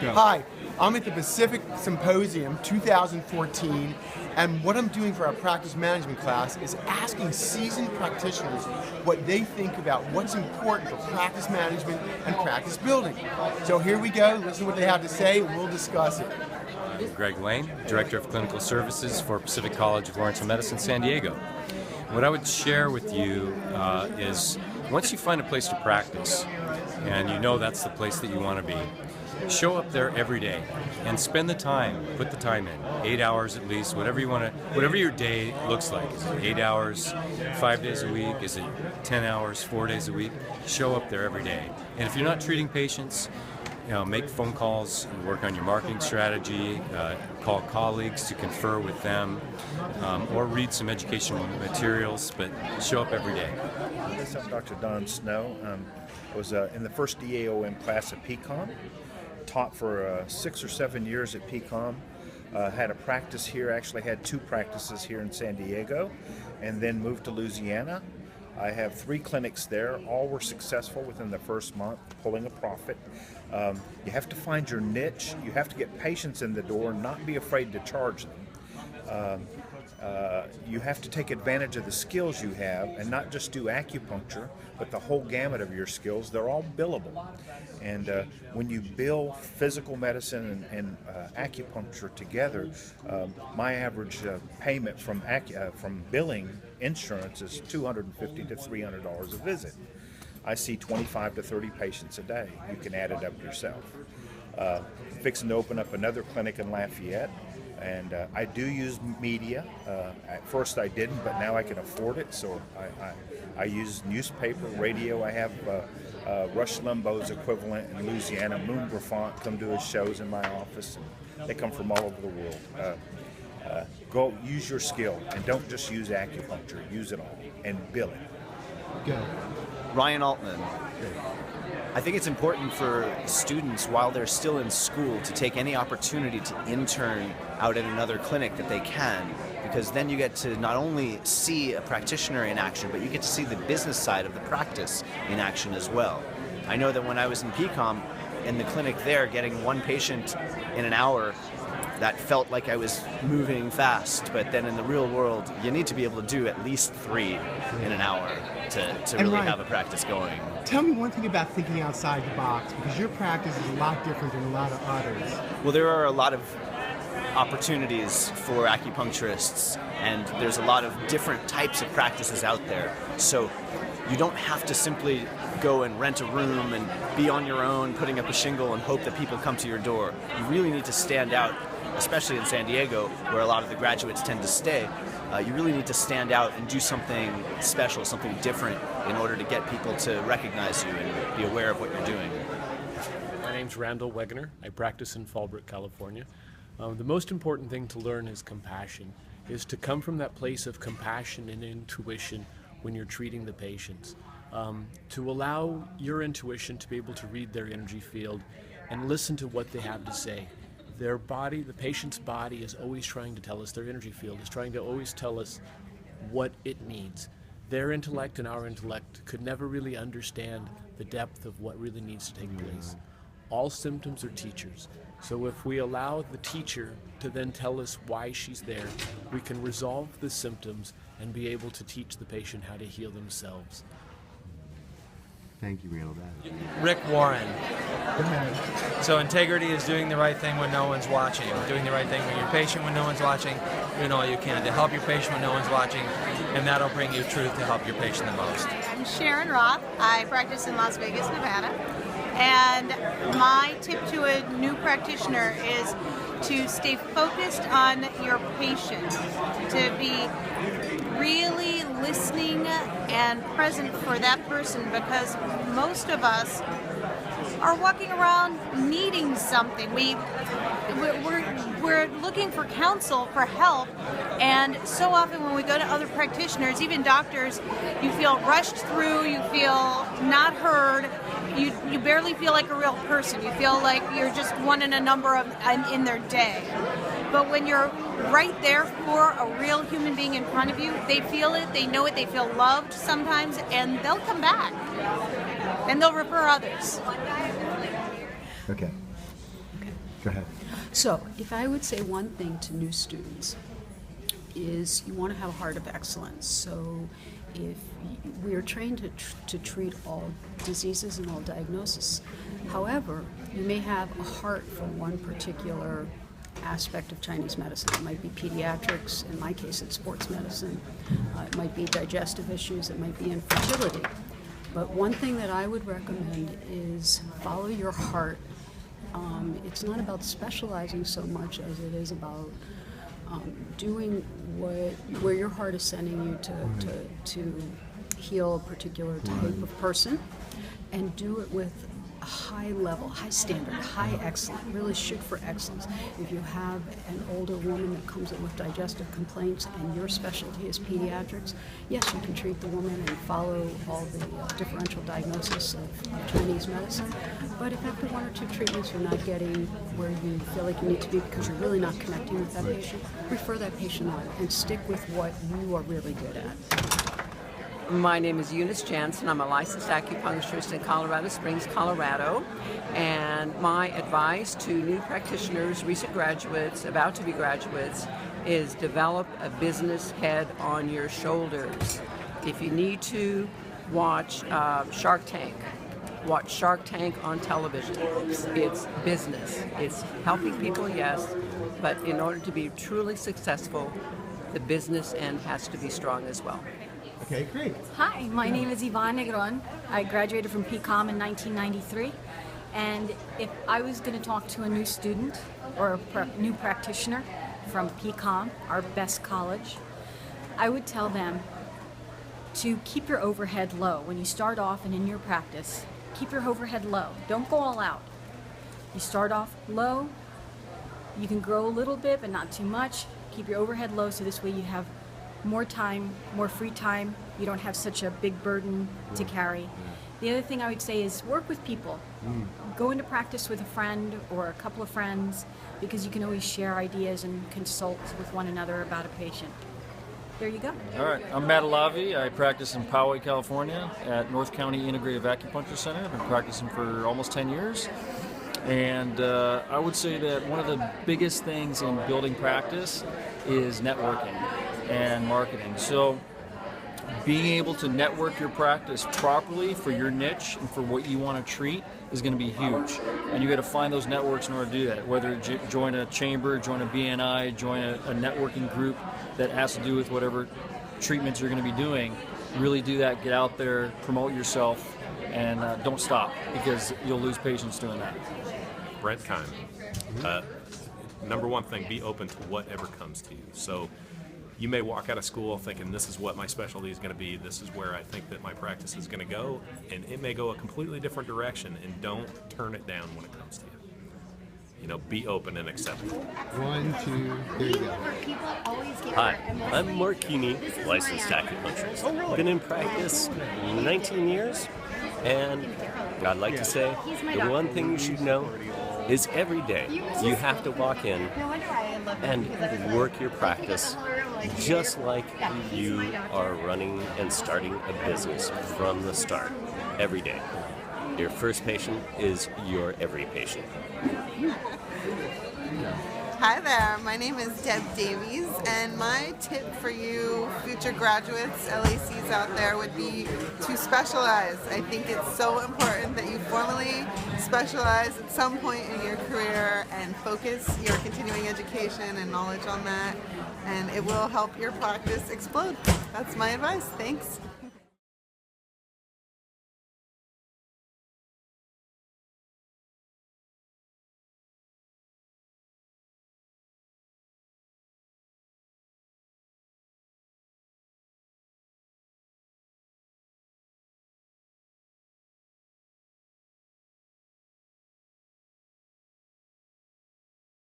Go. Hi, I'm at the Pacific Symposium 2014, and what I'm doing for our practice management class is asking seasoned practitioners what they think about what's important for practice management and practice building. So here we go, listen to what they have to say, and we'll discuss it. I'm Greg Lane, Director of Clinical Services for Pacific College of Oriental Medicine, San Diego. What I would share with you is once you find a place to practice, and you know that's the place that you want to be, show up there every day and spend the time, put the time in, 8 hours at least, whatever you want to, whatever your day looks like. Is it 8 hours, 5 days a week? Is it 10 hours, 4 days a week? Show up there every day. And if you're not treating patients, make phone calls and work on your marketing strategy, call colleagues to confer with them, or read some educational materials, but show up every day. Yes, I'm Dr. Don Snow. I was in the first DAOM class at PCOM, taught for 6 or 7 years at PCOM, had a practice here, actually had 2 practices here in San Diego, and then moved to Louisiana. I have 3 clinics there. All were successful within the first month, pulling a profit. You have to find your niche. You have to get patients in the door and not be afraid to charge them. You have to take advantage of the skills you have and not just do acupuncture, but the whole gamut of your skills. They're all billable. And when you bill physical medicine and acupuncture together, my average payment from billing insurance is $250 to $300 a visit. I see 25 to 30 patients a day. You can add it up yourself. Fixing to open up another clinic in Lafayette. And I do use media. At first I didn't, but now I can afford it, so I use newspaper, radio. I have Rush Limbaugh's equivalent in Louisiana, Moon Griffant, come do his shows in my office. And they come from all over the world. Go use your skill, and don't just use acupuncture. Use it all, and bill it. Go. Ryan Altman. I think it's important for students while they're still in school to take any opportunity to intern out at another clinic that they can, because then you get to not only see a practitioner in action, but you get to see the business side of the practice in action as well. I know that when I was in PCOM, in the clinic there, getting 1 patient in an hour, that felt like I was moving fast, but then in the real world, you need to be able to do at least 3 in an hour to really Ryan, have a practice going. Tell me one thing about thinking outside the box, because your practice is a lot different than a lot of others. Well, there are a lot of opportunities for acupuncturists, and there's a lot of different types of practices out there. So you don't have to simply go and rent a room and be on your own, putting up a shingle and hope that people come to your door. You really need to stand out, especially in San Diego, where a lot of the graduates tend to stay. You really need to stand out and do something special, something different, in order to get people to recognize you and be aware of what you're doing. My name's Randall Wegener. I practice in Fallbrook, California. The most important thing to learn is compassion, is to come from that place of compassion and intuition when you're treating the patients. To allow your intuition to be able to read their energy field and listen to what they have to say. Their body, the patient's body, is always trying to tell us, their energy field is trying to always tell us what it needs. Their intellect and our intellect could never really understand the depth of what really needs to take place. All symptoms are teachers. So if we allow the teacher to then tell us why she's there, we can resolve the symptoms and be able to teach the patient how to heal themselves. Thank you, Randall. Rick Warren. Go ahead. So integrity is doing the right thing when no one's watching, doing the right thing when you're patient when no one's watching, doing all you can to help your patient when no one's watching, and that'll bring you truth to help your patient the most. I'm Sharon Roth. I practice in Las Vegas, Nevada, and my tip to a new practitioner is to stay focused on your patient, to be really listening and present for that person, because most of us are walking around needing something. We're looking for counsel, for help, and so often when we go to other practitioners, even doctors, you feel rushed through, you feel not heard, you barely feel like a real person. You feel like you're just one in a number of in their day. But when you're right there for a real human being in front of you, they feel it, they know it, they feel loved sometimes, and they'll come back. And they'll refer others. Okay. Go ahead. So, if I would say one thing to new students is you want to have a heart of excellence. So, if we are trained to treat all diseases and all diagnoses. However, you may have a heart for one particular aspect of Chinese medicine. It might be pediatrics, in my case it's sports medicine, it might be digestive issues, it might be infertility. But one thing that I would recommend is follow your heart. It's not about specializing so much as it is about doing where your heart is sending you to heal a particular type of person, and do it with a high level, high standard, high excellence. Really shoot for excellence. If you have an older woman that comes in with digestive complaints and your specialty is pediatrics, yes, you can treat the woman and follow all the differential diagnosis of Chinese medicine. But if after one or two treatments you're not getting where you feel like you need to be because you're really not connecting with that patient, refer that patient on and stick with what you are really good at. My name is Eunice Jansen. I'm a licensed acupuncturist in Colorado Springs, Colorado. And my advice to new practitioners, recent graduates, about to be graduates, is develop a business head on your shoulders. If you need to, watch Shark Tank. Watch Shark Tank on television. It's business. It's helping people, yes, but in order to be truly successful, the business end has to be strong as well. Okay, great. Hi, my name is Yvonne Negron. I graduated from PCOM in 1993. And if I was going to talk to a new student or a new practitioner from PCOM, our best college, I would tell them to keep your overhead low. When you start off and in your practice, keep your overhead low. Don't go all out. You start off low. You can grow a little bit, but not too much. Keep your overhead low so this way you have more time, more free time. You don't have such a big burden to carry. The other thing I would say is work with people. Go into practice with a friend or a couple of friends, because you can always share ideas and consult with one another about a patient. There you go. All right, I'm Matt Alavi. I practice in Poway, California at North County Integrative Acupuncture Center. I've been practicing for almost 10 years. And I would say that one of the biggest things in building practice is networking and marketing. So being able to network your practice properly for your niche and for what you want to treat is going to be huge. And you got to find those networks in order to do that, whether join a chamber, join a BNI, join a networking group that has to do with whatever treatments you're going to be doing. Really do that, get out there, promote yourself, and don't stop, because you'll lose patients doing that. Brent Kime. Number one thing, be open to whatever comes to you. So you may walk out of school thinking this is what my specialty is going to be, this is where I think that my practice is going to go, and it may go a completely different direction, and don't turn it down when it comes to you. You know, be open and acceptable. 1, 2, there you go. Hi, I'm Mark Keeney, licensed acupuncturist. Been in practice 19 years, and I'd like to say the one thing you should know is every day you have to walk in and work your practice just like you are running and starting a business from the start, every day. Your first patient is your every patient. Hi there, my name is Deb Davies, and my tip for you future graduates, LACs out there, would be to specialize. I think it's so important that you formally specialize at some point in your career and focus your continuing education and knowledge on that, and it will help your practice explode. That's my advice. Thanks.